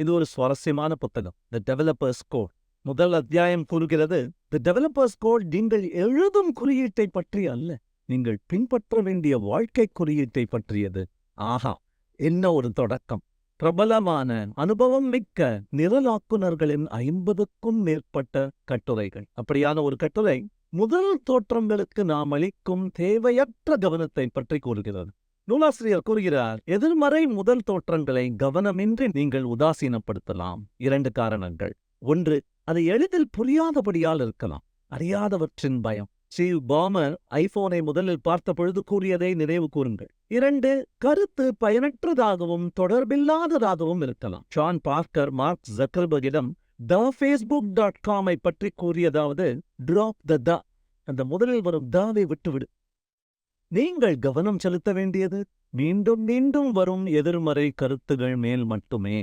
இது ஒரு சுவாரஸ்யமான புத்தகம், தி டெவலப்பர்ஸ் கோட். முதல் அத்தியாயம் கூறுகிறது, தி டெவலப்பர்ஸ் கோட் நீங்கள் எழுதும் குறியீட்டை பற்றி அல்ல, நீங்கள் பின்பற்ற வேண்டிய வாழ்க்கை குறியீட்டை பற்றியது. ஆஹா, என்ன ஒரு தொடக்கம்! பிரபலமான அனுபவம் மிக்க நிரலாக்குநர்களின் 50க்கும் மேற்பட்ட கட்டுரைகள். அப்படியான ஒரு கட்டுரை முதல் தோற்றங்களுக்கு நாம் அளிக்கும் தேவையற்ற கவனத்தை பற்றி கூறுகிறது. நூலாசிரியர் கூறுகிறார், எதிர்மறை முதல் தோற்றங்களை கவனமின்றி நீங்கள் உதாசீனப்படுத்தலாம். 2 காரணங்கள். 1, அது எளிதில் புரியாதபடியால் இருக்கலாம். அறியாதவற்றின் பயம். ஸ்டீவ் பாமர் ஐபோனை முதலில் பார்த்த பொழுது கூறியதை நினைவு கூறுங்கள். 2, கருத்து பயனற்றதாகவும் தொடர்பில்லாததாகவும் இருக்கலாம். ஜான் பார்க்கர் மார்க் ஜக்கர்பர்கிடம் thefacebook.com பற்றி கூறியதாவது, டிராப் த அந்த முதலில் வரும் தாவை விட்டுவிடு. நீங்கள் கவனம் செலுத்த வேண்டியது மீண்டும் மீண்டும் வரும் எதிர்மறை கருத்துகள் மேல் மட்டுமே.